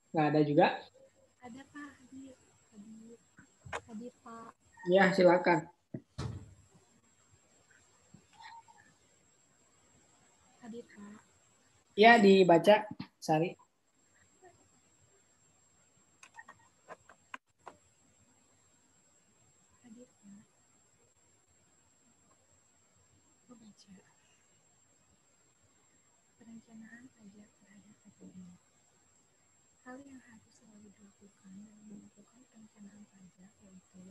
Nggak ada juga? Ada Pak, hadir Pak. Ya, silakan. Hadir Pak. Ya, dibaca, Sari. Hadir Pak. Membaca. Perencanaan pajak terhadap PPN. Hal yang harus selalu dilakukan dalam melakukan perencanaan pajak yaitu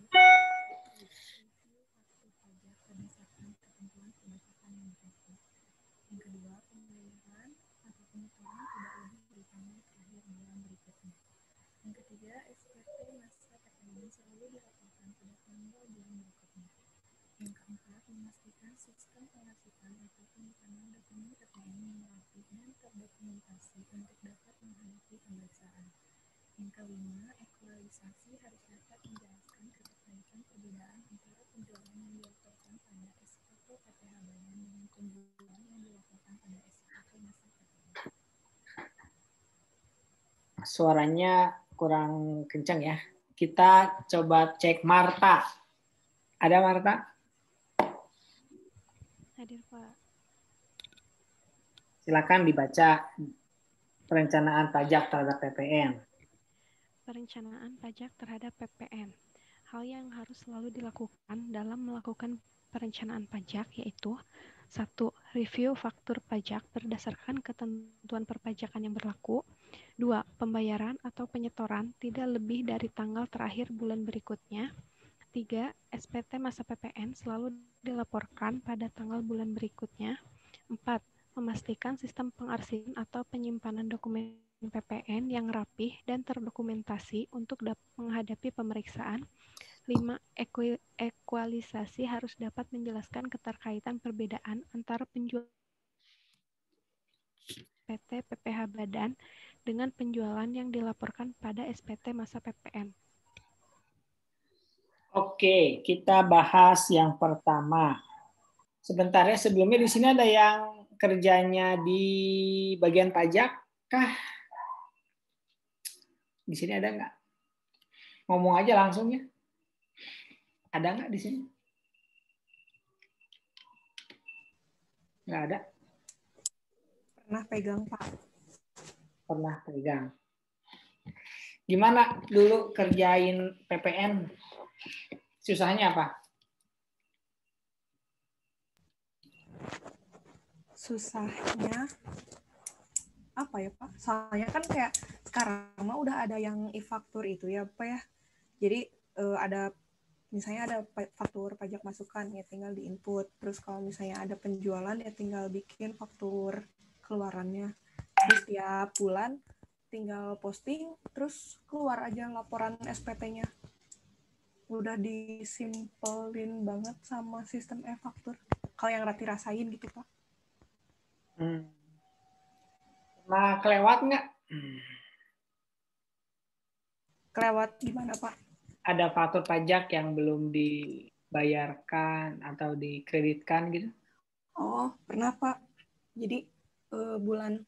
review faktur pajak berdasarkan ketentuan perpajakan yang berlaku. Yang kedua, pembayaran atau penyetoran tidak lebih dari tanggal terakhir bulan berikutnya. Yang ketiga, SPT masa PPN selalu dilaporkan pada tanggal bulan berikutnya. Yang keempat, memastikan sistem pengarsipan atau penyimpanan dokumen PPN yang rapi dan terdokumentasi untuk dapat menghadapi pemeriksaan. Yang kelima, equalisasi harus dapat menjelaskan keterkaitan perbedaan antara penjualan yang dilaporkan pada SPT PPh Badan dengan penjualan yang dilaporkan pada SPT masa PPN. Suaranya kurang kencang ya. Kita coba cek Marta. Ada Marta? Hadir Pak. Silakan dibaca perencanaan pajak terhadap PPN. Perencanaan pajak terhadap PPN. Hal yang harus selalu dilakukan dalam melakukan perencanaan pajak yaitu 1. Review faktur pajak berdasarkan ketentuan perpajakan yang berlaku. 2. Pembayaran atau penyetoran tidak lebih dari tanggal terakhir bulan berikutnya. 3. SPT masa PPN selalu dilaporkan pada tanggal bulan berikutnya. 4. Memastikan sistem pengarsipan atau penyimpanan dokumen PPN yang rapih dan terdokumentasi untuk menghadapi pemeriksaan. 5. Ekualisasi harus dapat menjelaskan keterkaitan perbedaan antara penjual SPT PPh Badan dengan penjualan yang dilaporkan pada SPT masa PPN. Oke, kita bahas yang pertama. Sebentar ya, sebelumnya di sini ada yang kerjanya di bagian pajak kah? Di sini ada nggak? Ngomong aja langsung ya. Ada nggak di sini? Nggak ada. Pernah pegang, Pak. Pernah pegang. Gimana dulu kerjain PPN? Susahnya apa? Susahnya apa ya, Pak? Soalnya kan kayak sekarang mah udah ada yang e-faktur itu ya, Pak ya. Jadi ada misalnya ada faktur pajak masukan ya tinggal diinput. Terus kalau misalnya ada penjualan ya tinggal bikin faktur keluarannya. Terus tiap bulan tinggal posting terus keluar aja laporan SPT-nya. Udah disimpelin banget sama sistem e-faktur. Kalau yang Rati rasain gitu, Pak. Pernah kelewat nggak? Kelewat gimana, Pak? Ada faktur pajak yang belum dibayarkan atau dikreditkan gitu? Oh, pernah, Pak. Jadi bulan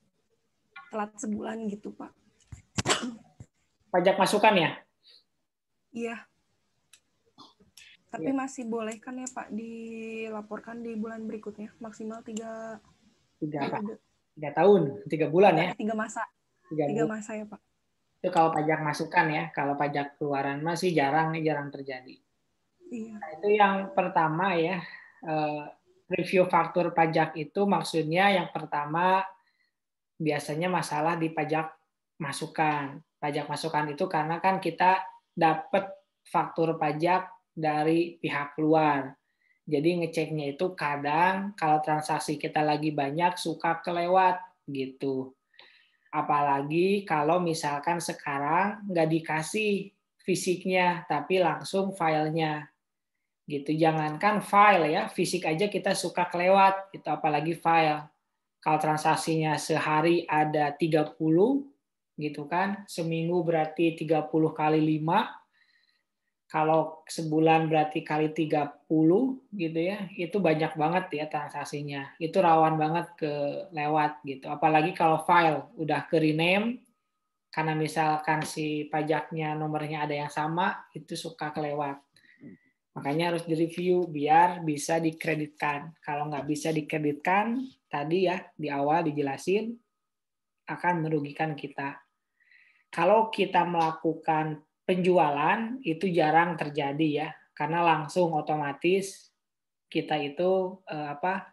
telat sebulan gitu, Pak. Pajak masukan ya? Iya. Tapi Ya. masih boleh kan ya, Pak, dilaporkan di bulan berikutnya. Maksimal 3 tahun, 3 bulan ya? 3 masa. 3 masa ya, Pak. Itu kalau pajak masukan ya, kalau pajak keluaran masih jarang terjadi. Iya. Nah, itu yang pertama ya, review faktur pajak itu maksudnya yang pertama biasanya masalah di pajak masukan. Pajak masukan itu karena kan kita dapat faktur pajak dari pihak luar. Jadi ngeceknya itu kadang kalau transaksi kita lagi banyak suka kelewat gitu. Apalagi kalau misalkan sekarang nggak dikasih fisiknya, tapi langsung filenya. Gitu. Jangankan file ya, fisik aja kita suka kelewat, gitu. Apalagi file. Kalau transaksinya sehari ada 30, gitu kan, seminggu berarti 30 kali 5, kalau sebulan berarti kali 30 gitu ya, itu banyak banget ya transaksinya. Itu rawan banget ke lewat gitu. Apalagi kalau file udah ke rename, Karena misalkan si pajaknya nomornya ada yang sama, itu suka kelewat. Makanya harus direview biar bisa dikreditkan. Kalau nggak bisa dikreditkan, tadi ya di awal dijelasin, akan merugikan kita. Kalau kita melakukan penjualan, itu jarang terjadi ya, karena langsung otomatis kita itu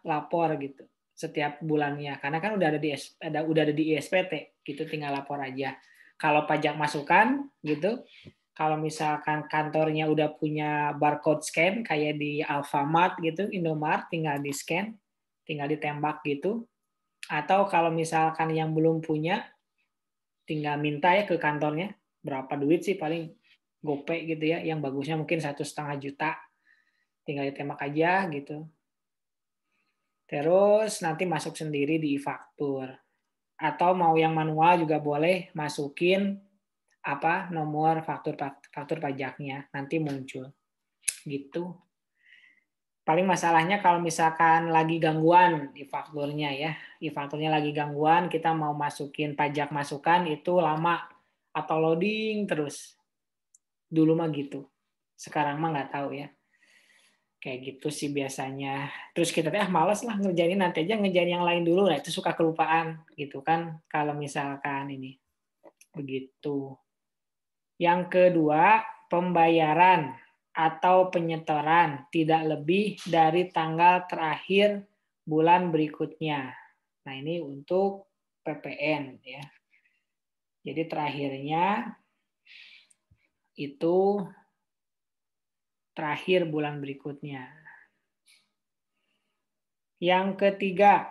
lapor gitu setiap bulannya, karena kan udah ada di ISPT gitu, tinggal lapor aja. Kalau pajak masukan gitu, kalau misalkan kantornya udah punya barcode scan kayak di Alfamart gitu, Indomart, tinggal di scan, tinggal ditembak gitu. Atau kalau misalkan yang belum punya, tinggal minta ya ke kantornya, berapa duit sih paling GoPay gitu ya, yang bagusnya mungkin 1,5 juta, tinggal ditembak aja gitu. Terus nanti masuk sendiri di e-faktur. Atau mau yang manual juga boleh, masukin nomor faktur pajaknya, nanti muncul. Gitu. Paling masalahnya kalau misalkan lagi gangguan e-fakturnya ya. E-fakturnya lagi gangguan, kita mau masukin pajak masukan itu lama atau loading terus. Dulu mah gitu. Sekarang mah nggak tahu ya. Kayak gitu sih biasanya. Terus kita malas lah ngerjain, nanti aja ngerjain yang lain dulu. Nah itu suka kelupaan gitu kan kalau misalkan ini. Begitu. Yang kedua, pembayaran atau penyetoran tidak lebih dari tanggal terakhir bulan berikutnya. Nah ini untuk PPN ya. Jadi terakhirnya itu terakhir bulan berikutnya. Yang ketiga,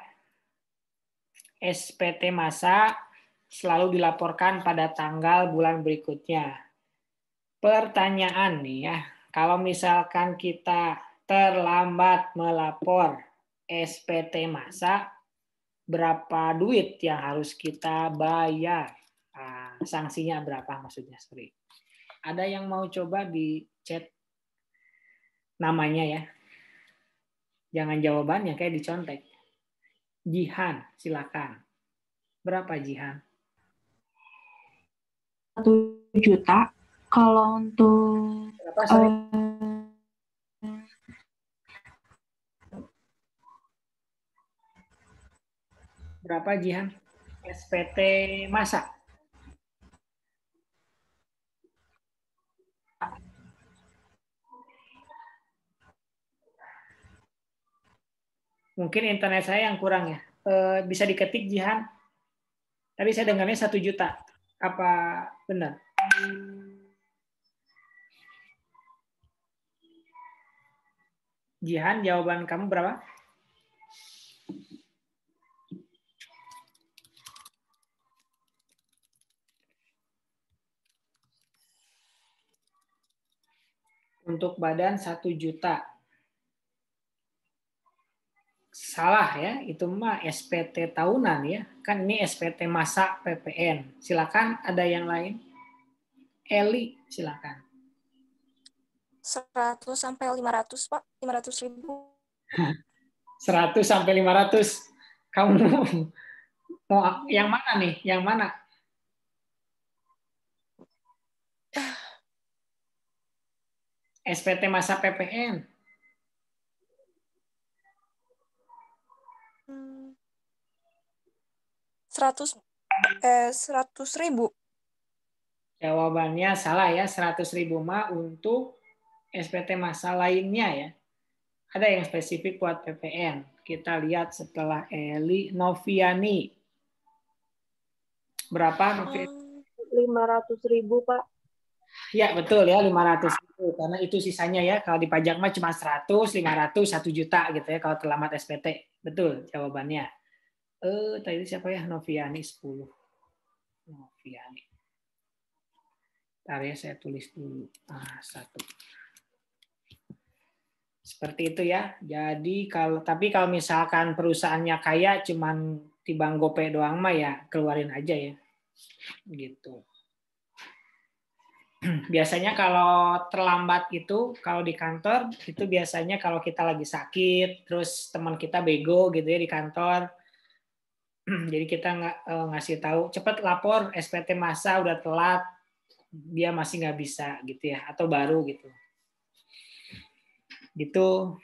SPT masa selalu dilaporkan pada tanggal bulan berikutnya. Pertanyaan nih ya, kalau misalkan kita terlambat melapor SPT masa, berapa duit yang harus kita bayar? Sanksinya berapa maksudnya? Sorry. Ada yang mau coba di chat namanya ya? Jangan jawabannya kayak dicontek. Jihan, silakan. Berapa Jihan? 1 juta. Kalau untuk Berapa, sorry? Berapa Jihan? SPT masa? Mungkin internet saya yang kurang ya. Bisa diketik Jihan. Tadi saya dengarnya 1 juta. Apa benar? Jihan, jawaban kamu berapa? Untuk badan 1 juta. Salah ya, itu mah SPT tahunan ya. Kan ini SPT masa PPN. Silakan, ada yang lain? Eli, silakan. 100 sampai 500, Pak. 500.000. 100 sampai 500. Kamu mau yang mana nih? Yang mana? SPT masa PPN. 100.000. Jawabannya salah ya, 100.000 mah untuk SPT masa lainnya ya. Ada yang spesifik buat PPN. Kita lihat setelah Eli. Noviani. Berapa Noviani? 500.000 Pak. Ya betul ya, 500.000. Karena itu sisanya ya, kalau di pajak mah cuma 100, 500, 1 juta gitu ya kalau terlambat SPT. Betul jawabannya. Tadi siapa ya? Noviani 10. Noviani. Ntar ya saya tulis dulu. 1. Seperti itu ya. Jadi kalau misalkan perusahaannya kaya cuman tibang GoPay doang mah ya keluarin aja ya. Gitu. Biasanya kalau terlambat itu kalau di kantor itu biasanya kalau kita lagi sakit terus teman kita bego gitu ya di kantor Jadi kita ngasih tahu cepat lapor SPT masa udah telat, dia masih nggak bisa gitu ya, atau baru gitu. Gitu.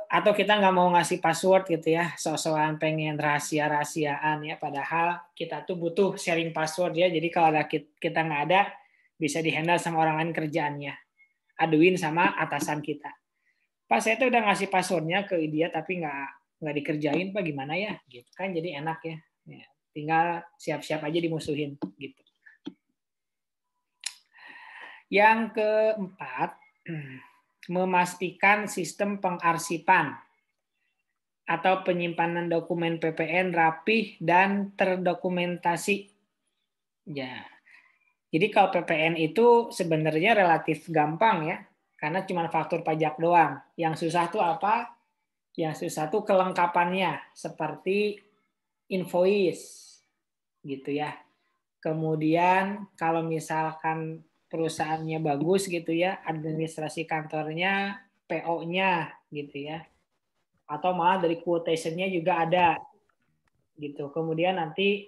Atau kita nggak mau ngasih password gitu ya, so-soan pengen rahasia-rahasiaan ya, padahal kita tuh butuh sharing password ya. Jadi kalau ada kita nggak ada, bisa dihandle sama orang lain kerjaannya. Aduin sama atasan kita. Pak, saya tuh udah ngasih passwordnya ke dia tapi nggak dikerjain, Pak, gimana ya? Gitu kan, jadi enak ya. Tinggal siap-siap aja dimusuhin gitu. Yang keempat, memastikan sistem pengarsipan atau penyimpanan dokumen PPN rapih dan terdokumentasi. Ya. Jadi kalau PPN itu sebenarnya relatif gampang ya, karena cuma faktur pajak doang. Yang susah tuh apa? Yang susah tuh kelengkapannya, seperti invoice gitu ya. Kemudian kalau misalkan perusahaannya bagus gitu ya, administrasi kantornya, PO-nya gitu ya. Atau malah dari quotation-nya juga ada gitu. Kemudian nanti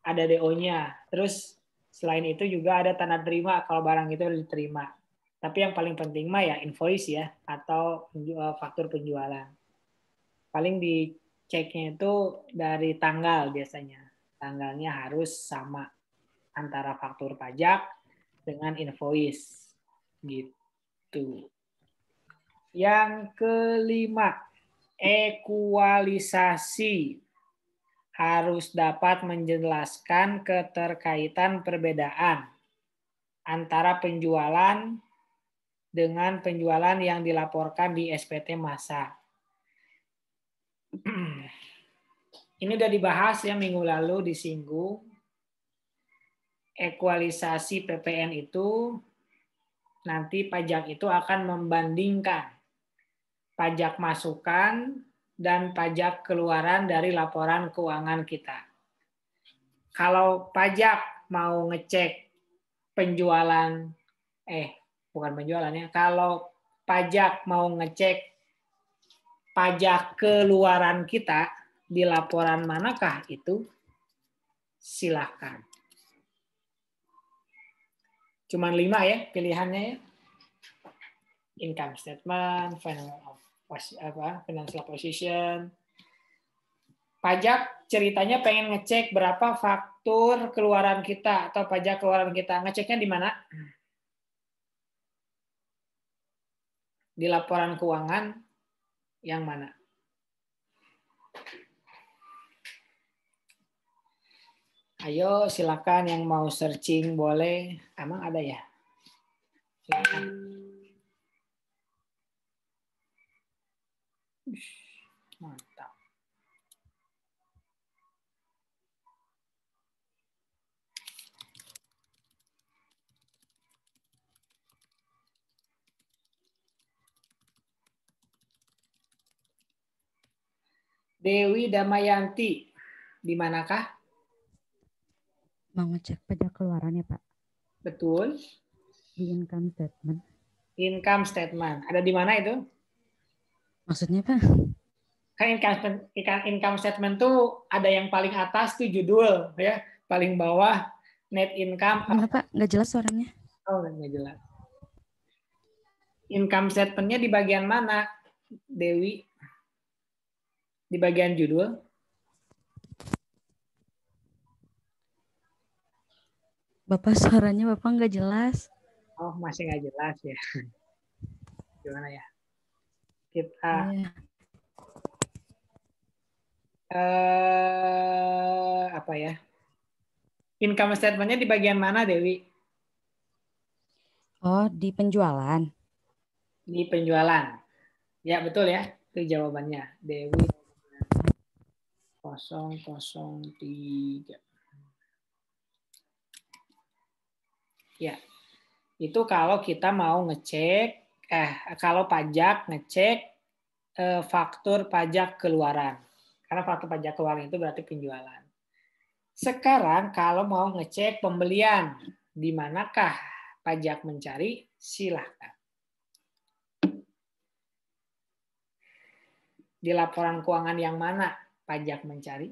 ada DO-nya. Terus selain itu juga ada tanda terima kalau barang itu diterima. Tapi yang paling penting mah ya invoice ya, atau faktur penjualan. Paling diceknya itu dari tanggal biasanya. Tanggalnya harus sama antara faktur pajak dengan invoice gitu. Yang kelima, ekualisasi. Harus dapat menjelaskan keterkaitan perbedaan antara penjualan dengan penjualan yang dilaporkan di SPT masa. Ini udah dibahas ya minggu lalu, disinggung. Ekualisasi PPN itu nanti pajak itu akan membandingkan pajak masukan dan pajak keluaran dari laporan keuangan kita. Kalau pajak mau ngecek penjualan, bukan penjualannya, kalau pajak mau ngecek pajak keluaran kita di laporan manakah itu, silahkan. Cuman 5 ya pilihannya ya. Income statement, financial position. Pajak ceritanya pengen ngecek berapa faktur keluaran kita atau pajak keluaran kita. Ngeceknya di mana? Di laporan keuangan yang mana? Ayo silakan yang mau searching boleh. Emang ada ya? Silakan. Mantap. Dewi Damayanti, di manakah? Mau ngecek pajak keluaran ya Pak? Betul. Di income statement. Income statement. Ada di mana itu? Maksudnya Pak? Kan income statement tuh ada yang paling atas tuh judul ya, paling bawah net income. Enggak Pak, nggak jelas suaranya. Oh, nggak jelas. Income statement-nya di bagian mana, Dewi? Di bagian judul? Bapak suaranya Bapak nggak jelas. Oh, masih nggak jelas ya. Gimana ya? Kita apa ya? Income statement-nya di bagian mana, Dewi? Oh, di penjualan. Di penjualan. Ya, betul ya. Itu jawabannya. Dewi 003. Ya. Itu kalau kita mau ngecek kalau pajak ngecek faktur pajak keluaran. Karena faktur pajak keluaran itu berarti penjualan. Sekarang kalau mau ngecek pembelian, di manakah pajak mencari? Silahkan. Di laporan keuangan yang mana pajak mencari?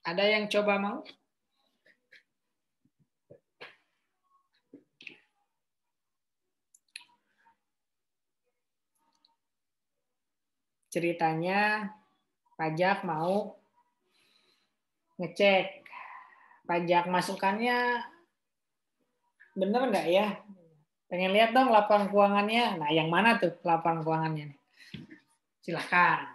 Ada yang coba mau? Ceritanya pajak mau ngecek pajak masukannya bener nggak ya? Pengen lihat dong laporan keuangannya. Nah, yang mana tuh laporan keuangannya? Silakan.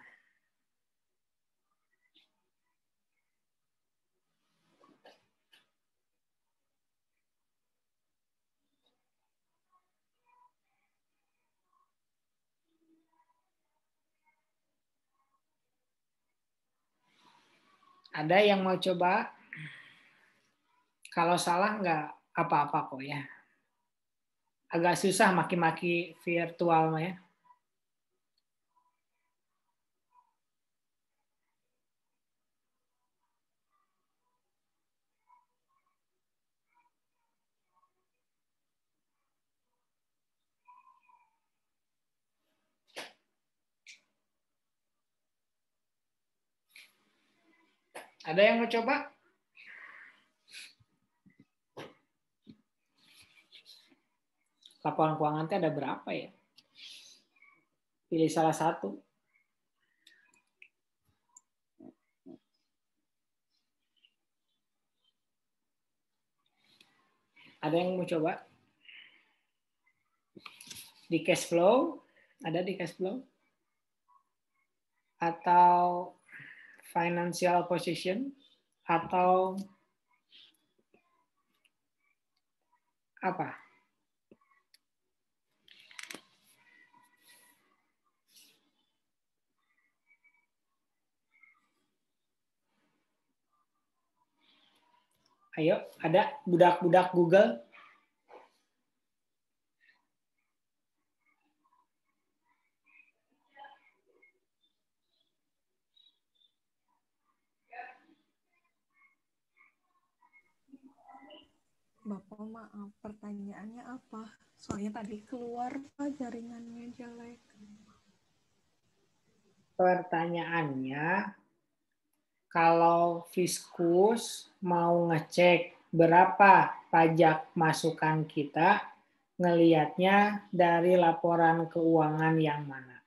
Ada yang mau coba? Kalau salah nggak apa-apa kok ya. Agak susah maki-maki virtual ya. Ada yang mau coba? Laporan keuangan itu ada berapa ya? Pilih salah satu. Ada yang mau coba? Di cash flow? Ada di cash flow? Atau financial position? Atau apa? Ayo, ada budak-budak Google? Bapak maaf, pertanyaannya apa? Soalnya tadi keluar Pak, jaringannya jelek. Pertanyaannya, kalau Fiskus mau ngecek berapa pajak masukan kita, ngelihatnya dari laporan keuangan yang mana?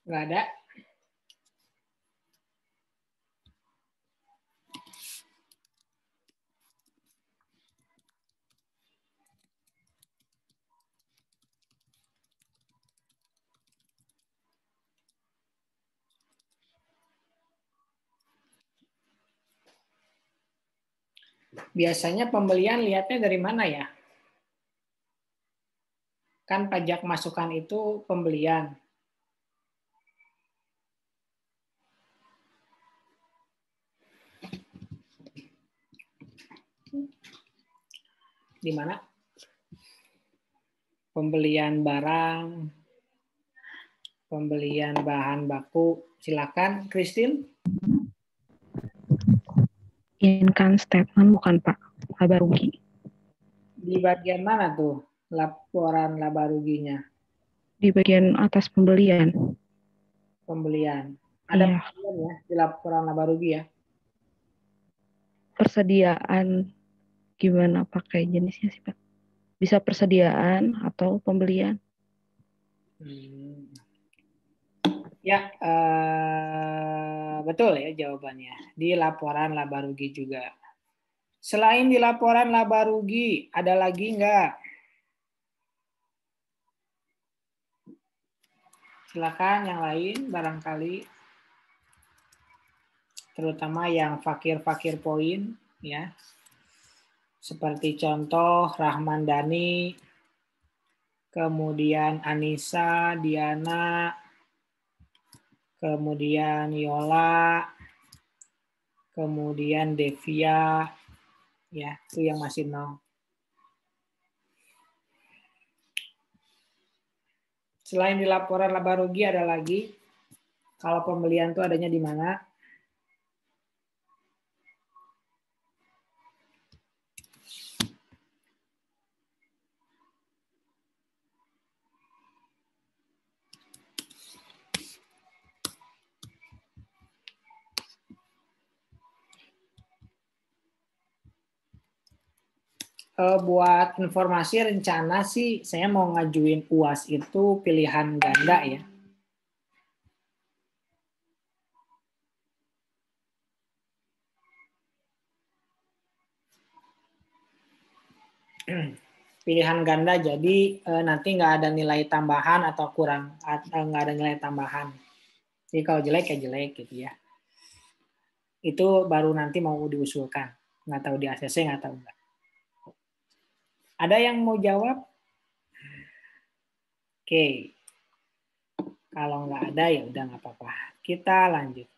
Nggak ada? Biasanya pembelian lihatnya dari mana ya? Kan pajak masukan itu pembelian. Di mana? Pembelian barang, pembelian bahan baku. Silakan, Christine. Income statement bukan Pak, laba rugi. Di bagian mana tuh laporan laba ruginya? Di bagian atas pembelian. Pembelian. Ada Iya. pembelian ya di laporan laba rugi ya? Persediaan gimana pakai jenisnya sih Pak? Bisa persediaan atau pembelian. Ya, Betul ya jawabannya. Di laporan laba rugi juga. Selain di laporan laba rugi, ada lagi nggak? Silakan yang lain barangkali. Terutama yang fakir-fakir poin ya. Seperti contoh Rahman Dani, kemudian Anissa, Diana, kemudian Yola, kemudian Devia, ya itu yang masih 0. Selain di laporan laba rugi ada lagi. Kalau pembelian itu adanya di mana? Buat informasi rencana sih saya mau ngajuin UAS itu pilihan ganda ya. Pilihan ganda jadi nanti nggak ada nilai tambahan atau kurang nggak ada nilai tambahan. Jadi kalau jelek ya jelek gitu ya. Itu baru nanti mau diusulkan. Nggak tahu di ACC nggak tahu nggak. Ada yang mau jawab? Oke. Kalau nggak ada ya udah nggak apa-apa. Kita lanjut.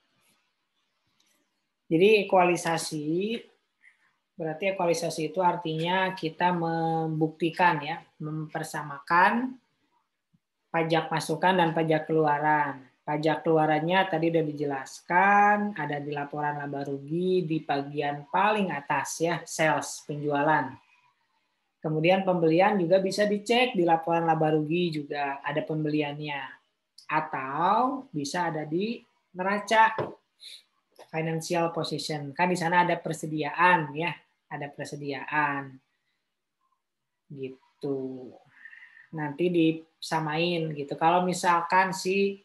Jadi ekualisasi, berarti ekualisasi itu artinya kita membuktikan ya, mempersamakan pajak masukan dan pajak keluaran. Pajak keluarannya tadi udah dijelaskan, ada di laporan laba rugi di bagian paling atas ya, sales, penjualan. Kemudian pembelian juga bisa dicek di laporan laba rugi juga ada pembeliannya. Atau bisa ada di neraca financial position. Kan di sana ada persediaan ya, ada persediaan. Gitu. Nanti disamain gitu. Kalau misalkan si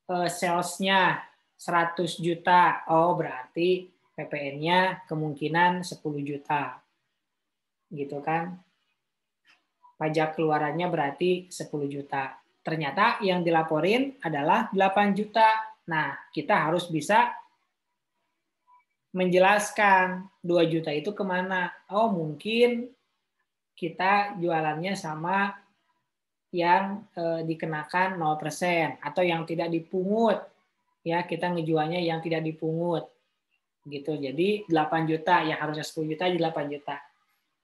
sales-nya 100 juta, oh berarti PPN-nya kemungkinan 10 juta. Gitu kan. Pajak keluarannya berarti 10 juta. Ternyata yang dilaporin adalah 8 juta. Nah, kita harus bisa menjelaskan 2 juta itu kemana. Oh, mungkin kita jualannya sama yang dikenakan 0% atau yang tidak dipungut. Ya, kita ngejualnya yang tidak dipungut. Gitu. Jadi 8 juta, yang harusnya 10 juta jadi 8 juta.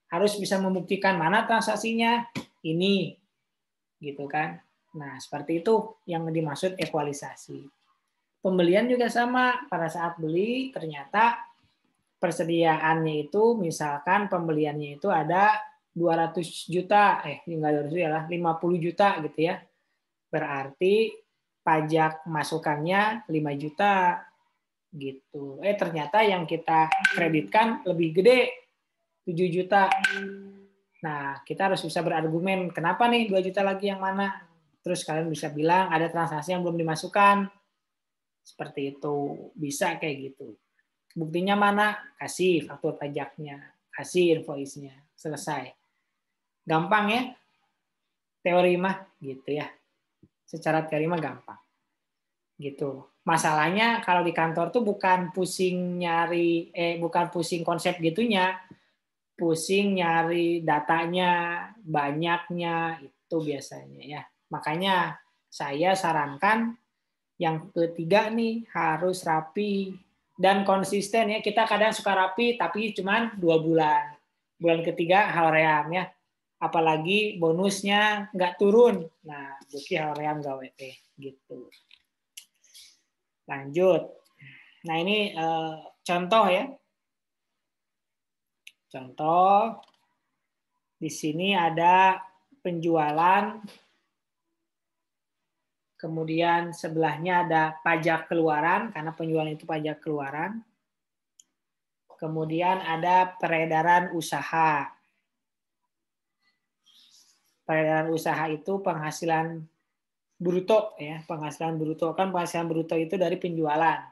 Harus bisa membuktikan mana transaksinya ini. Gitu kan. Nah, seperti itu yang dimaksud ekualisasi. Pembelian juga sama. Pada saat beli, ternyata persediaannya itu, misalkan pembeliannya itu ada 200 juta, enggak 200 ya lah, 50 juta gitu ya. Berarti pajak masukannya 5 juta gitu. Ternyata yang kita kreditkan lebih gede, 7 juta. Nah, kita harus bisa berargumen, kenapa nih 2 juta lagi yang mana? Terus kalian bisa bilang ada transaksi yang belum dimasukkan. Seperti itu, bisa kayak gitu. Buktinya mana? Kasih faktur pajaknya, kasih invoice-nya, selesai. Gampang ya? Teori mah gitu ya. Secara teori mah gampang. Gitu. Masalahnya kalau di kantor tuh bukan pusing nyari bukan pusing konsep gitunya. Pusing nyari datanya, banyaknya itu biasanya ya. Makanya saya sarankan yang ketiga nih harus rapi dan konsisten ya. Kita kadang suka rapi tapi cuma 2 bulan. Bulan ketiga hoream ya. Apalagi bonusnya nggak turun. Nah, bukti hoream gawe gitu. Lanjut. Nah, ini contoh ya. Contoh di sini ada penjualan, kemudian sebelahnya ada pajak keluaran, karena penjualan itu pajak keluaran. Kemudian ada peredaran usaha. Peredaran usaha itu penghasilan bruto ya, penghasilan bruto kan penghasilan bruto itu dari penjualan.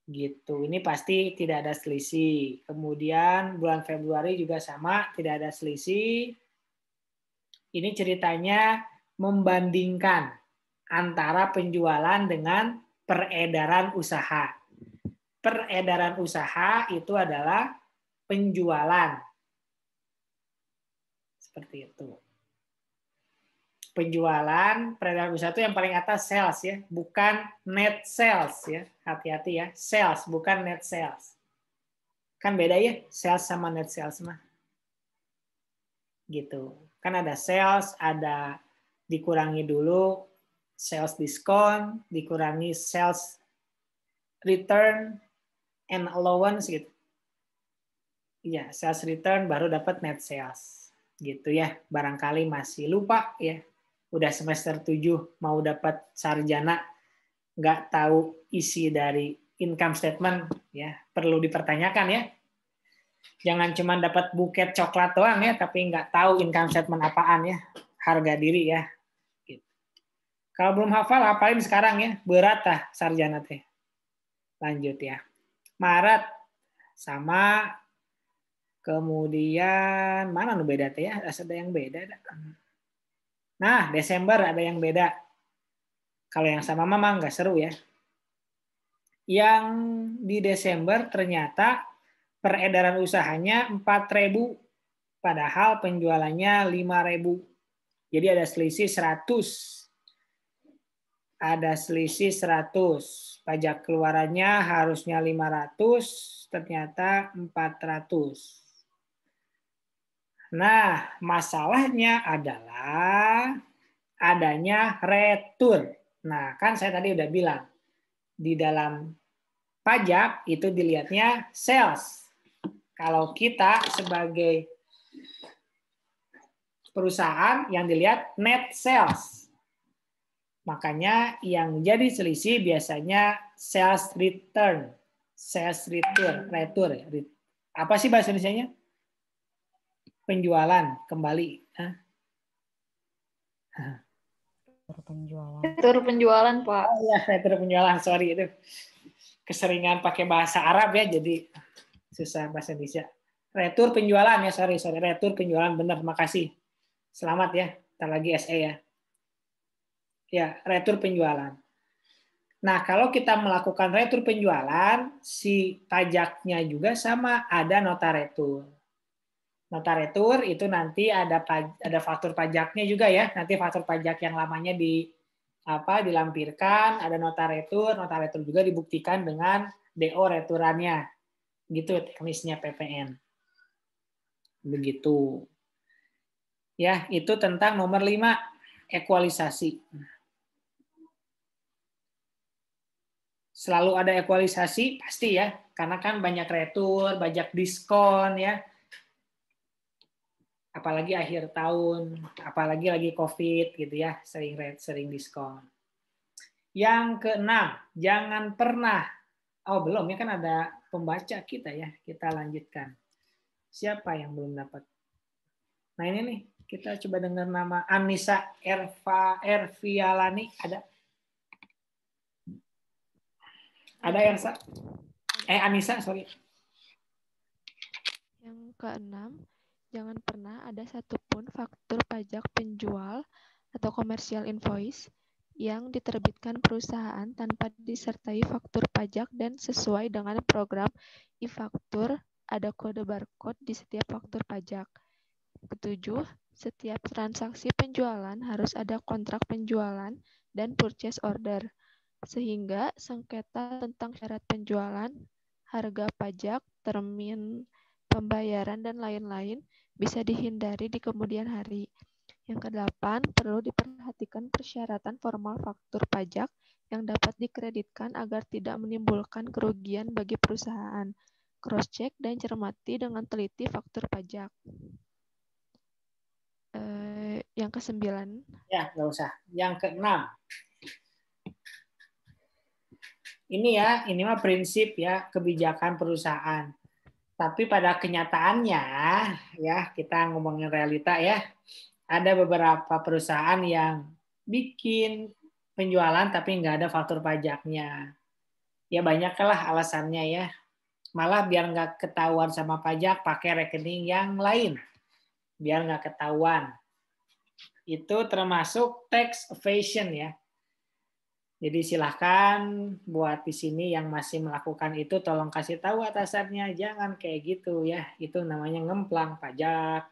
Gitu. Ini pasti tidak ada selisih. Kemudian bulan Februari juga sama, tidak ada selisih. Ini ceritanya membandingkan antara penjualan dengan peredaran usaha. Peredaran usaha itu adalah penjualan. Seperti itu. Penjualan, peredaran usaha itu yang paling atas sales ya, bukan net sales ya. Hati-hati ya, sales bukan net sales. Kan beda ya, sales sama net sales mah. Gitu. Kan ada sales, ada dikurangi dulu sales diskon, dikurangi sales return and allowance gitu. Iya, sales return baru dapat net sales. Gitu ya. Barangkali masih lupa ya. Udah semester 7 mau dapat sarjana, nggak tahu isi dari income statement ya, perlu dipertanyakan ya. Jangan cuma dapat buket coklat doang ya, tapi nggak tahu income statement apaan ya, harga diri ya. Gitu. Kalau belum hafal, hafalin sekarang ya, berat lah sarjana teh. Lanjut ya. Maret sama, kemudian mana nu beda teh ya, ada yang beda. Nah, Desember ada yang beda. Kalau yang sama mama nggak seru ya. Yang di Desember ternyata peredaran usahanya 4.000, padahal penjualannya 5.000. Jadi ada selisih 100. Ada selisih 100. Pajak keluarannya harusnya 500, ternyata 400. Nah, masalahnya adalah adanya retur. Nah, kan saya tadi udah bilang, di dalam pajak itu dilihatnya sales. Kalau kita sebagai perusahaan yang dilihat net sales. Makanya yang jadi selisih biasanya sales return. Sales return. Apa sih bahasa Indonesianya? Penjualan kembali. Tur penjualan, Pak. Oh ya, retur penjualan. Sorry itu. Keseringan pakai bahasa Arab ya, jadi susah bahasa Indonesia. Retur penjualan ya, sorry. Retur penjualan, benar, makasih. Selamat ya, ntar lagi SE ya. Ya, retur penjualan. Nah, kalau kita melakukan retur penjualan, si pajaknya juga sama, ada nota retur. Nota retur itu nanti ada faktur pajaknya juga ya. Nanti faktur pajak yang lamanya dilampirkan, ada nota retur juga dibuktikan dengan DO returannya. Gitu teknisnya PPN. Begitu. Ya, itu tentang nomor 5, ekualisasi. Selalu ada ekualisasi, pasti ya, karena kan banyak retur, banyak diskon ya. Apalagi akhir tahun, apalagi lagi COVID gitu ya, sering diskon. Yang keenam, jangan pernah, belum ya, kan ada pembaca kita ya, kita lanjutkan. Siapa yang belum dapat? Nah ini nih, kita coba dengar nama Anissa Ervialani, ada? Ada Ersa? Anissa, sorry. Yang keenam, jangan pernah ada satupun faktur pajak penjual atau commercial invoice yang diterbitkan perusahaan tanpa disertai faktur pajak dan sesuai dengan program e-faktur, ada kode barcode di setiap faktur pajak. Ketujuh, setiap transaksi penjualan harus ada kontrak penjualan dan purchase order, sehingga sengketa tentang syarat penjualan, harga pajak, termin pembayaran, dan lain-lain bisa dihindari di kemudian hari. Yang kedelapan, perlu diperhatikan persyaratan formal faktur pajak yang dapat dikreditkan agar tidak menimbulkan kerugian bagi perusahaan. Cross-check dan cermati dengan teliti faktur pajak. Yang kesembilan. Ya, nggak usah. Yang keenam. Ini mah prinsip ya, kebijakan perusahaan. Tapi pada kenyataannya, ya kita ngomongin realita ya, ada beberapa perusahaan yang bikin penjualan tapi nggak ada faktur pajaknya. Ya banyaklah alasannya ya. Malah biar nggak ketahuan sama pajak, pakai rekening yang lain. Biar nggak ketahuan. Itu termasuk tax evasion ya. Jadi silahkan buat di sini yang masih melakukan itu tolong kasih tahu atasannya, jangan kayak gitu ya. Itu namanya ngemplang pajak.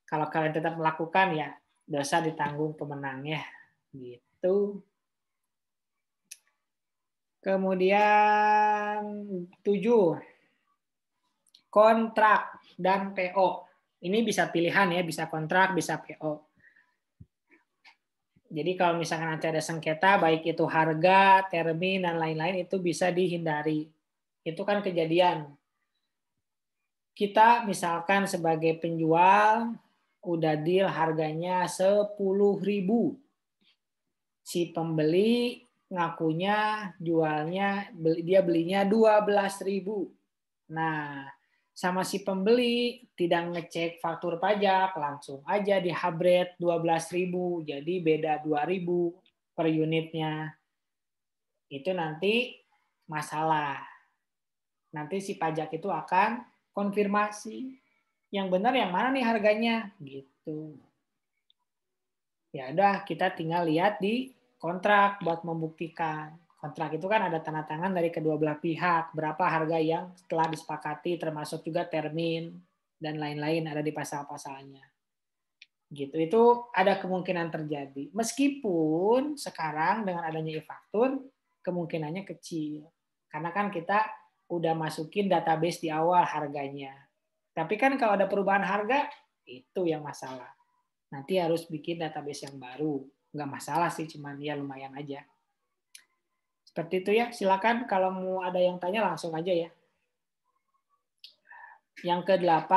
Kalau kalian tetap melakukan ya dosa ditanggung pemenang ya. Gitu. Kemudian 7. Kontrak dan PO. Ini bisa pilihan ya, bisa kontrak, bisa PO. Jadi kalau misalkan ada sengketa, baik itu harga, termin, dan lain-lain, itu bisa dihindari. Itu kan kejadian. Kita misalkan sebagai penjual, udah deal harganya 10.000. Si pembeli ngakunya jualnya, dia belinya 12.000. Nah, sama si pembeli tidak ngecek faktur pajak, langsung aja dihabret 12.000, jadi beda 2.000 per unitnya. Itu nanti masalah. Nanti si pajak itu akan konfirmasi yang benar yang mana nih harganya gitu. Ya udah, kita tinggal lihat di kontrak buat membuktikan. Kontrak itu kan ada tanda tangan dari kedua belah pihak, berapa harga yang telah disepakati, termasuk juga termin dan lain-lain ada di pasal-pasalnya. Gitu, itu ada kemungkinan terjadi. Meskipun sekarang dengan adanya e-faktur kemungkinannya kecil. Karena kan kita udah masukin database di awal harganya. Tapi kan kalau ada perubahan harga, itu yang masalah. Nanti harus bikin database yang baru. Nggak masalah sih, cuman ya lumayan aja. Seperti itu ya, silakan kalau mau ada yang tanya langsung aja ya. Yang ke-8,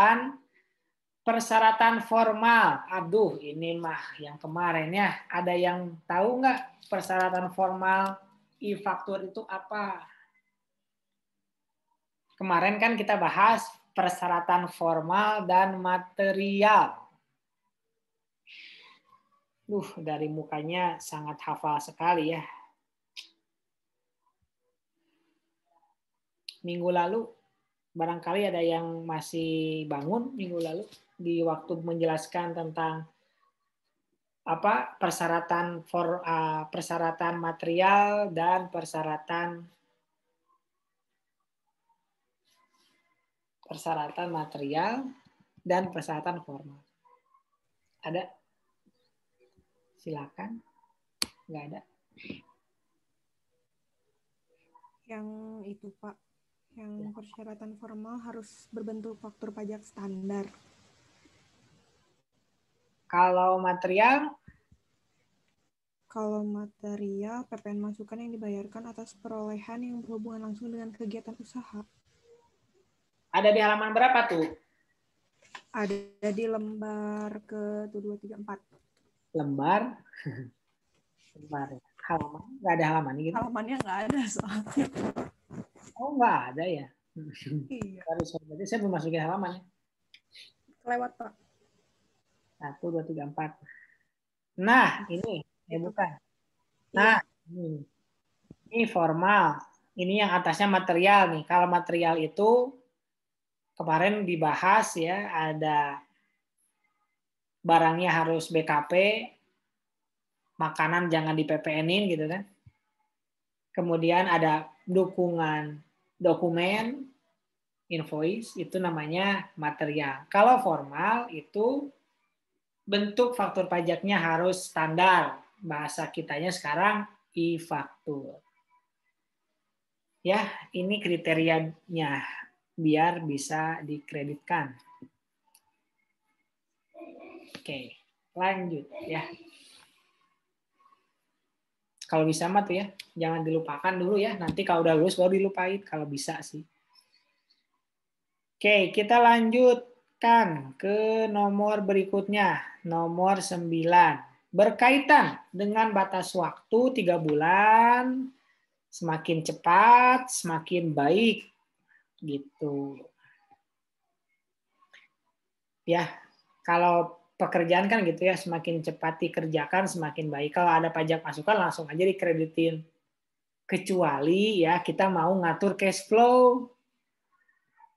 persyaratan formal. Aduh, ini mah yang kemarin ya. Ada yang tahu nggak persyaratan formal e-faktur itu apa? Kemarin kan kita bahas persyaratan formal dan material. Dari mukanya sangat hafal sekali ya. Minggu lalu, barangkali ada yang masih bangun minggu lalu di waktu menjelaskan tentang apa persyaratan material dan persyaratan material dan persyaratan formal. Ada? Silakan. Nggak ada. Yang itu Pak, yang persyaratan formal harus berbentuk faktur pajak standar. Kalau material? Kalau material, PPN masukan yang dibayarkan atas perolehan yang berhubungan langsung dengan kegiatan usaha. Ada di halaman berapa tuh? Ada di lembar ke-234. Lembar? Lembar. Halaman? Nggak ada halaman gitu? Halamannya nggak ada soalnya. Oh, nggak ada ya? Iya. Berarti saya belum masukin halamannya. Lewat Pak. 1, 2, 3, 4. Nah, ini. Bukan. Nah, ini formal. Ini yang atasnya material nih. Kalau material itu kemarin dibahas ya, ada barangnya harus BKP, makanan jangan di PPN-in gitu kan. Kemudian ada dokumen, invoice, itu namanya material. Kalau formal itu bentuk faktur pajaknya harus standar. Bahasa kitanya sekarang e-faktur. Ya, ini kriterianya biar bisa dikreditkan. Oke, lanjut ya. Kalau bisa mah tuh ya, jangan dilupakan dulu ya. Nanti kalau udah lulus baru dilupain, kalau bisa sih. Oke, kita lanjutkan ke nomor berikutnya, nomor 9. Berkaitan dengan batas waktu 3 bulan, semakin cepat, semakin baik. Gitu. Ya, kalau pekerjaan kan gitu ya, semakin cepat dikerjakan, semakin baik. Kalau ada pajak masukan, langsung aja dikreditin Kecuali ya kita mau ngatur cash flow.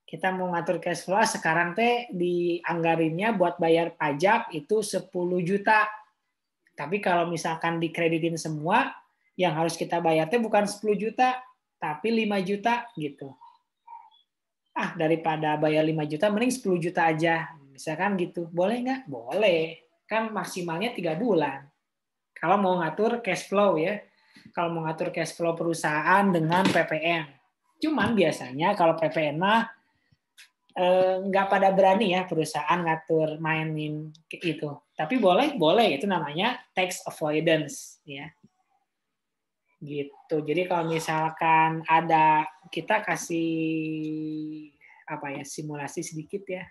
Kita mau ngatur cash flow sekarang teh dianggarinnya buat bayar pajak itu 10 juta. Tapi kalau misalkan dikreditin semua, yang harus kita bayar teh bukan 10 juta, tapi 5 juta gitu. Daripada bayar 5 juta, mending 10 juta aja. Misalkan gitu. Boleh nggak? Boleh. Kan maksimalnya 3 bulan. Kalau mau ngatur cash flow ya. Kalau mau ngatur cash flow perusahaan dengan PPN. Cuman biasanya kalau PPN mah nggak pada berani ya perusahaan ngatur mainin itu. Tapi boleh itu namanya tax avoidance ya. Gitu. Jadi kalau misalkan ada kita kasih simulasi sedikit ya.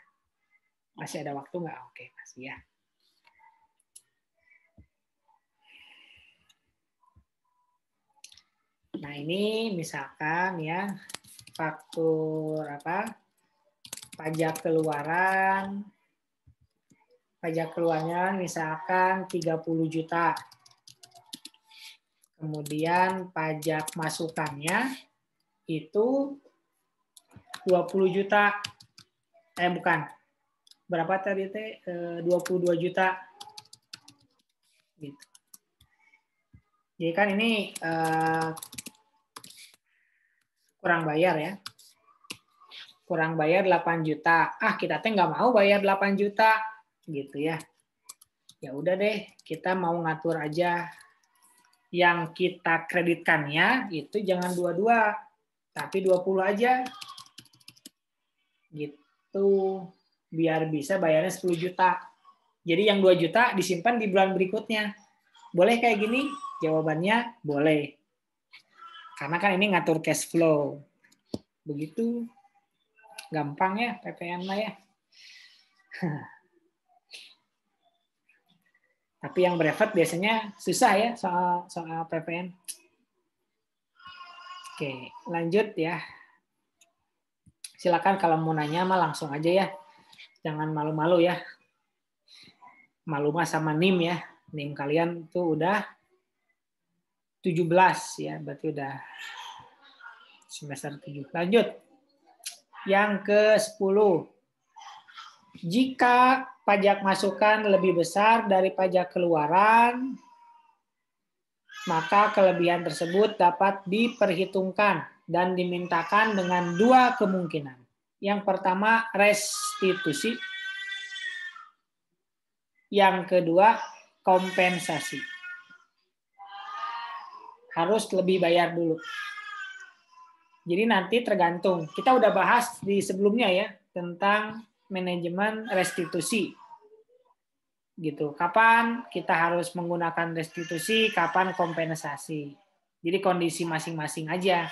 Masih ada waktu nggak? Oke, masih ya. Nah, ini misalkan ya faktur pajak keluaran. Pajak keluarnya misalkan 30 juta. Kemudian pajak masukannya itu 20 juta. Bukan. Berapa tadi teh? 22 juta. Gitu. Jadi kan ini kurang bayar ya. Kurang bayar 8 juta. Kita teh nggak mau bayar 8 juta. Gitu ya. Ya udah deh, kita mau ngatur aja yang kita kreditkannya itu jangan 22, tapi 20 aja. Gitu. Biar bisa bayarnya 10 juta. Jadi yang 2 juta disimpan di bulan berikutnya. Boleh kayak gini? Jawabannya boleh. Karena kan ini ngatur cash flow. Begitu. Gampang ya PPN lah ya. Tapi yang brevet biasanya susah ya soal PPN. Oke, lanjut ya. Silakan kalau mau nanya mah langsung aja ya. Jangan malu-malu ya. Malu mah sama NIM ya. NIM kalian tuh udah 17 ya, berarti udah semester 7. Lanjut. Yang ke-10. Jika pajak masukan lebih besar dari pajak keluaran, maka kelebihan tersebut dapat diperhitungkan dan dimintakan dengan 2 kemungkinan. Yang pertama, restitusi. Yang kedua, kompensasi. Harus lebih bayar dulu. Jadi nanti tergantung. Kita udah bahas di sebelumnya ya tentang manajemen restitusi. Gitu. Kapan kita harus menggunakan restitusi, kapan kompensasi. Jadi kondisi masing-masing aja.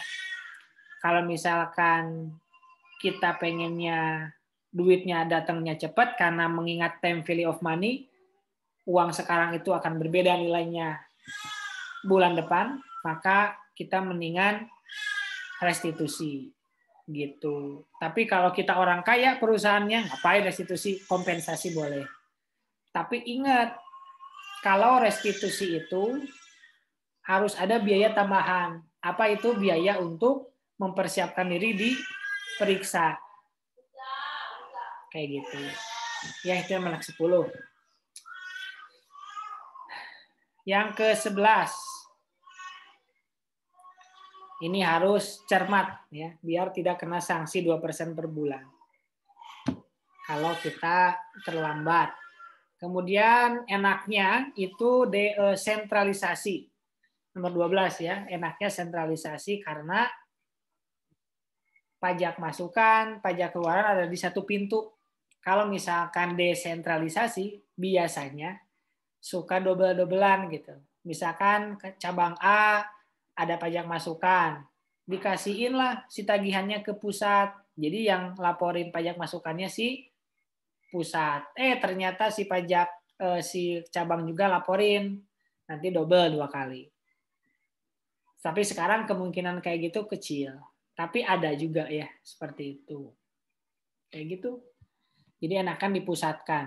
Kalau misalkan kita pengennya duitnya datangnya cepat karena mengingat time value of money, uang sekarang itu akan berbeda nilainya bulan depan, maka kita mendingan restitusi gitu. Tapi kalau kita orang kaya perusahaannya, ngapain restitusi? Kompensasi boleh. Tapi ingat, kalau restitusi itu harus ada biaya tambahan. Apa itu? Biaya untuk mempersiapkan diri di periksa. Kayak gitu. Ya, itu yang anak 10. Yang ke-11. Ini harus cermat ya, biar tidak kena sanksi 2% per bulan. Kalau kita terlambat. Kemudian enaknya itu desentralisasi. Nomor 12 ya, enaknya sentralisasi karena pajak masukan, pajak keluaran ada di satu pintu. Kalau misalkan desentralisasi, biasanya suka double-doublean gitu. Misalkan ke cabang A ada pajak masukan, dikasihin lah si tagihannya ke pusat. Jadi yang laporin pajak masukannya si pusat. Ternyata si si cabang juga laporin, nanti double 2 kali. Tapi sekarang kemungkinan kayak gitu kecil. Tapi ada juga ya seperti itu. Kayak gitu. Jadi enakan dipusatkan.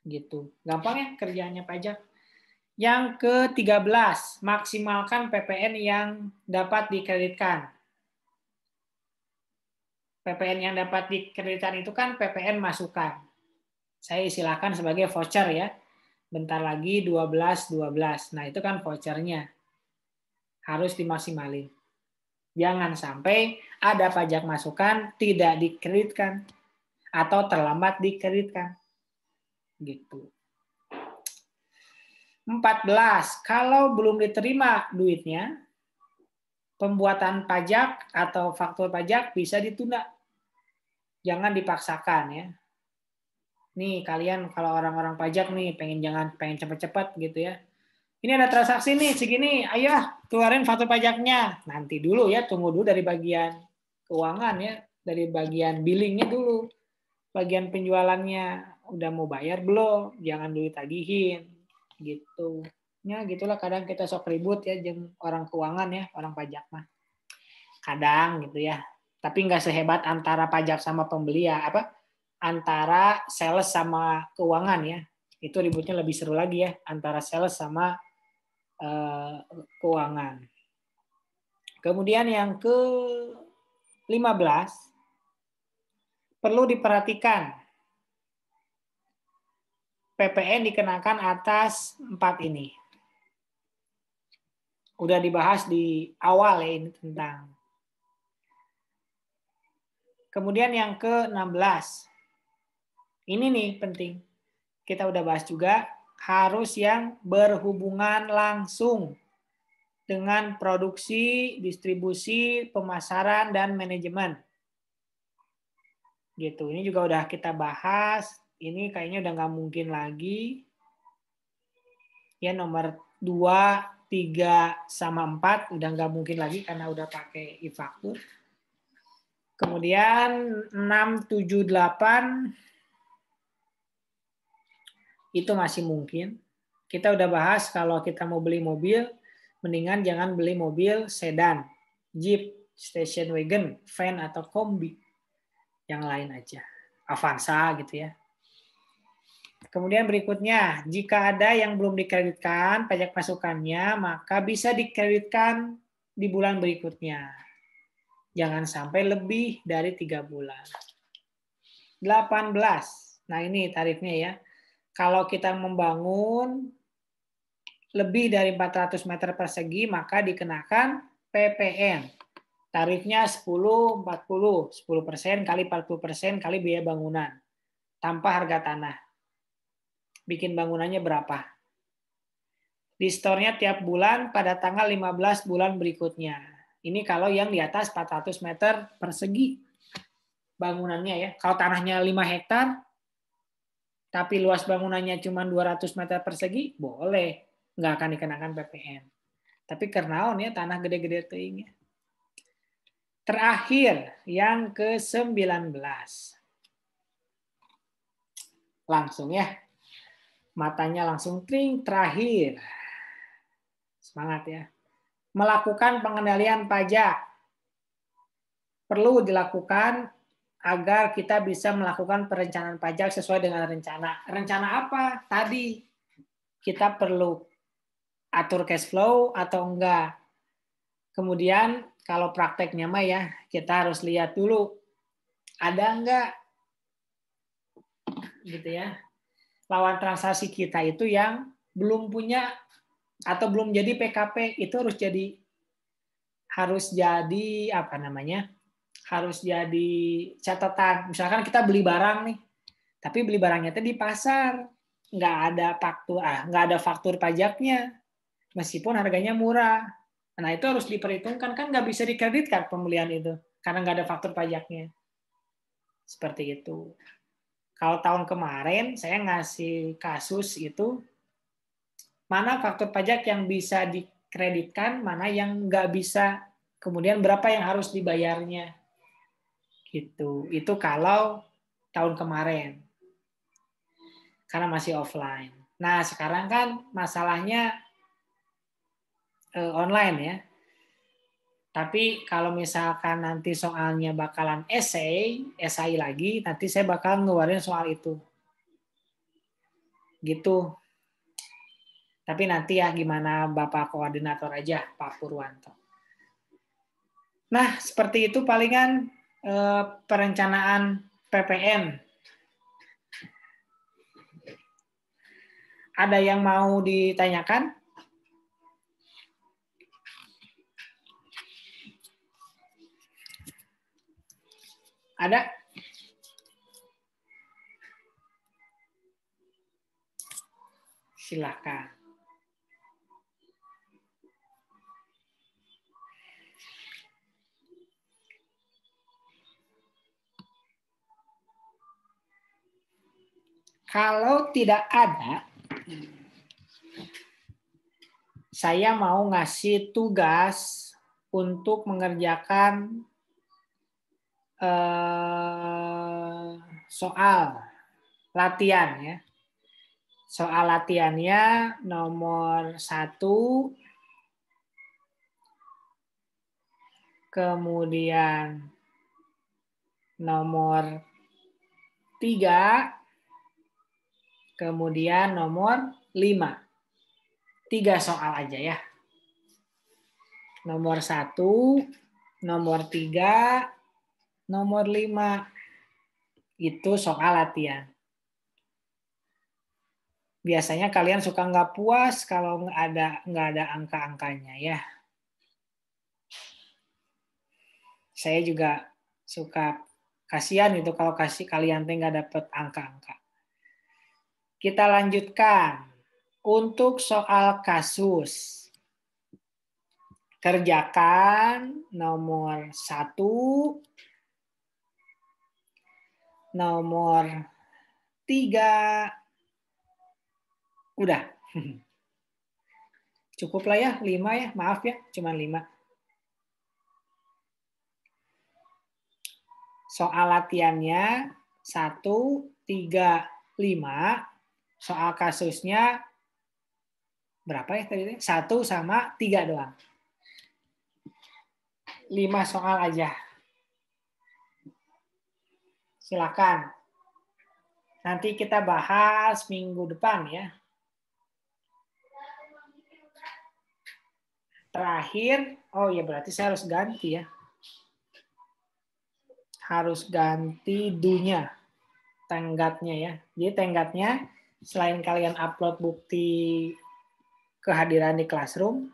Gitu. Gampang ya kerjaannya pajak. Yang ke-13, maksimalkan PPN yang dapat dikreditkan. PPN yang dapat dikreditkan itu kan PPN masukan. Saya istilahkan sebagai voucher ya. Bentar lagi 12. Nah, itu kan vouchernya. Harus dimaksimalin. Jangan sampai ada pajak masukan tidak dikreditkan atau terlambat dikreditkan. Gitu. 14. Kalau belum diterima duitnya, pembuatan pajak atau faktur pajak bisa ditunda. Jangan dipaksakan ya. Nih kalian kalau orang-orang pajak nih pengen cepet-cepet gitu ya. Ini ada transaksi nih segini, ayo keluarin faktur pajaknya. Nanti dulu ya, tunggu dulu dari bagian keuangan ya, dari bagian billingnya dulu. Bagian penjualannya udah mau bayar belum? Jangan dulu tagihin gitu. Ya gitulah kadang kita sok ribut ya jeung orang keuangan ya, orang pajak mah. Kadang gitu ya. Tapi nggak sehebat antara pajak sama pembeli ya, antara sales sama keuangan ya. Itu ributnya lebih seru lagi ya antara sales sama keuangan. Kemudian yang ke-15 perlu diperhatikan PPN dikenakan atas 4 ini. Udah dibahas di awal ya ini tentang. Kemudian yang ke-16. Ini nih penting. Kita udah bahas juga, harus yang berhubungan langsung dengan produksi, distribusi, pemasaran, dan manajemen. Gitu. Ini juga udah kita bahas. Ini kayaknya udah nggak mungkin lagi. Ya nomor 2, 3, sama 4 udah nggak mungkin lagi karena udah pakai e-faktur. Kemudian 6, 7, 8 itu masih mungkin. Kita udah bahas kalau kita mau beli mobil, mendingan jangan beli mobil sedan, Jeep, station wagon, van atau kombi. Yang lain aja. Avanza gitu ya. Kemudian berikutnya, jika ada yang belum dikreditkan pajak masukannya, maka bisa dikreditkan di bulan berikutnya. Jangan sampai lebih dari 3 bulan. 18. Nah ini tarifnya ya. Kalau kita membangun lebih dari 400 meter persegi, maka dikenakan PPN. Tarifnya 10, 40, 10% kali 40% kali biaya bangunan. Tanpa harga tanah. Bikin bangunannya berapa? Di store-nya tiap bulan pada tanggal 15 bulan berikutnya. Ini kalau yang di atas 400 meter persegi bangunannya ya. Kalau tanahnya 5 hektar, tapi luas bangunannya cuma 200 meter persegi, boleh. Nggak akan dikenakan PPN. Tapi karena ya tanah gede-gede teuing. Terakhir, yang ke-19. Langsung ya. Matanya langsung tring, terakhir. Semangat ya. Melakukan pengendalian pajak. Perlu dilakukan agar kita bisa melakukan perencanaan pajak sesuai dengan rencana. Rencana apa? Tadi kita perlu atur cash flow atau enggak. Kemudian kalau prakteknya mah ya, kita harus lihat dulu ada enggak gitu ya. Lawan transaksi kita itu yang belum punya atau belum jadi PKP itu harus jadi apa namanya? Harus jadi catatan. Misalkan kita beli barang nih, tapi beli barangnya itu di pasar, nggak ada faktur pajaknya, meskipun harganya murah. Nah itu harus diperhitungkan, kan nggak bisa dikreditkan pembelian itu karena nggak ada faktur pajaknya. Seperti itu. Kalau tahun kemarin saya ngasih kasus itu mana faktur pajak yang bisa dikreditkan, mana yang nggak bisa, kemudian berapa yang harus dibayarnya. Gitu. Itu kalau tahun kemarin. Karena masih offline. Nah, sekarang kan masalahnya online ya. Tapi kalau misalkan nanti soalnya bakalan esai lagi, nanti saya bakal ngeluarin soal itu. Gitu. Tapi nanti ya gimana Bapak koordinator aja, Pak Purwanto. Nah, seperti itu palingan perencanaan PPN. Ada yang mau ditanyakan? Ada? Silakan. Kalau tidak ada, saya mau ngasih tugas untuk mengerjakan soal latihan ya. Soal latihannya nomor 1, kemudian nomor 3, kemudian nomor 5. 3 soal aja ya. Nomor 1, nomor 3, nomor 5. Itu soal latihan. Biasanya kalian suka nggak puas kalau nggak ada angka-angkanya ya. Saya juga suka kasihan itu kalau kalian nggak dapet angka-angka. Kita lanjutkan untuk soal kasus. Kerjakan nomor 1, nomor 3. Udah. Cukup lah ya, 5 ya. Maaf ya, cuma 5. Soal latihannya 1, 3, 5. Soal kasusnya berapa ya tadi? 1 sama 3 doang. 5 soal aja. Silakan. Nanti kita bahas minggu depan ya. Terakhir, oh ya berarti saya harus ganti ya. Harus ganti do-nya, tenggatnya ya. Jadi tenggatnya selain kalian upload bukti kehadiran di Classroom,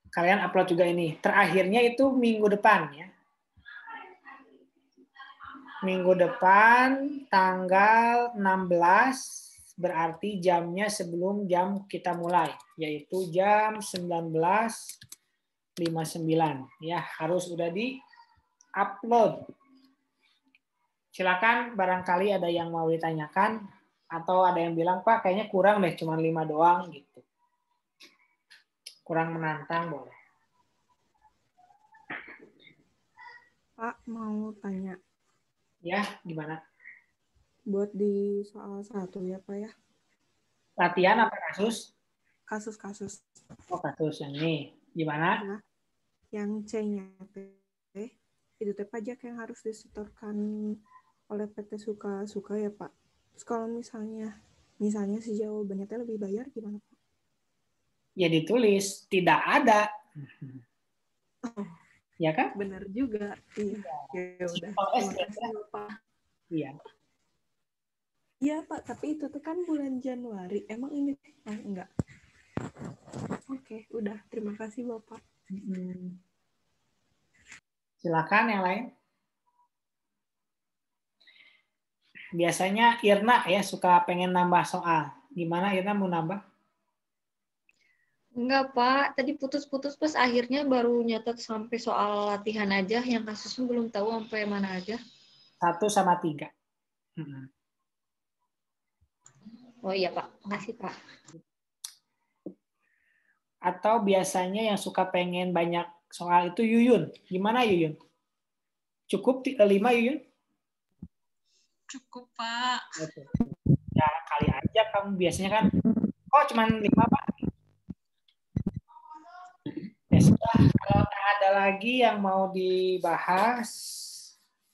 kalian upload juga ini. Terakhirnya itu minggu depan ya. Minggu depan tanggal 16 berarti jamnya sebelum jam kita mulai, yaitu jam 19.59 ya, harus udah di-upload. Silakan barangkali ada yang mau ditanyakan atau ada yang bilang Pak kayaknya kurang deh, cuma 5 doang gitu. Kurang menantang boleh. Pak mau tanya. Ya, gimana? Buat di soal 1 ya Pak ya. Latihan apa kasus? Kasus-kasus. Oh, kasus yang ini. Gimana? Ya. Yang C-nya itu teh pajak yang harus disetorkan oleh PT Suka-Suka ya Pak. Terus kalau misalnya si jawabannya teh lebih bayar gimana Pak? Ya ditulis tidak ada. Ya kan? Benar juga. Iya. Ya udah. Terima kasih Pak. Iya. Iya Pak, tapi itu tuh kan bulan Januari. Emang ini enggak? Oke, udah. Terima kasih Bapak. Silakan yang lain. Biasanya Irna ya suka pengen nambah soal. Gimana Irna mau nambah? Enggak, Pak. Tadi putus-putus pas akhirnya baru nyatet sampai soal latihan aja. Yang kasusnya belum tahu sampai mana aja. 1 sama 3. Oh iya, Pak. Makasih, Pak. Atau biasanya yang suka pengen banyak soal itu Yuyun. Gimana Yuyun? Cukup 5 Yuyun? Cukup, Pak. Oke. Ya kali aja kamu biasanya kan. Oh, cuma 5, Pak. Ya sudah, kalau tak ada lagi yang mau dibahas,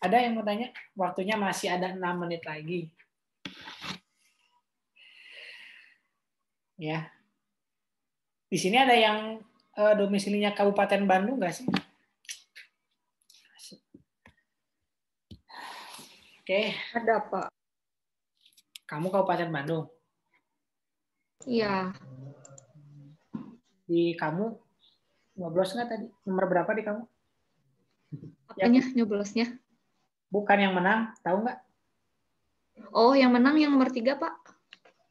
ada yang mau tanya? Waktunya masih ada 6 menit lagi. Ya. Di sini ada yang domisilinya Kabupaten Bandung nggak sih? Oke. Ada, Pak. Kamu Kabupaten Bandung. Iya. Di kamu nyoblos nggak tadi? Nomor berapa di kamu? Apanya nyoblosnya? Bukan yang menang, tahu nggak? Oh, yang menang yang nomor 3, Pak.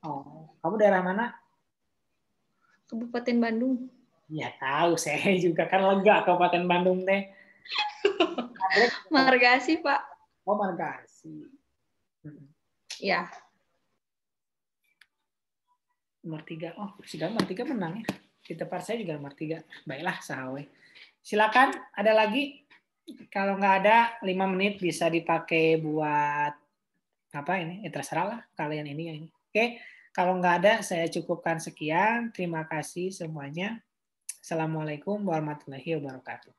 Oh, kamu daerah mana? Kabupaten Bandung. Ya tahu, saya juga kan lega Kabupaten Bandung teh. Margasi, Pak. Oh, Margasi. Ya. Nomor 3. Oh, sudah nomor 3 menang ya. Di tempat saya juga nomor 3. Baiklah, sahawe. Silakan, ada lagi? Kalau nggak ada, 5 menit bisa dipakai buat apa ini? Terserah lah kalian ini ya ini. Oke, kalau nggak ada, saya cukupkan sekian. Terima kasih semuanya. Assalamualaikum warahmatullahi wabarakatuh.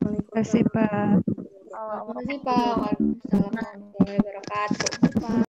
Terima kasih, Pak. Terima kasih, Pak. Waalaikumsalam warahmatullahi wabarakatuh. Pak.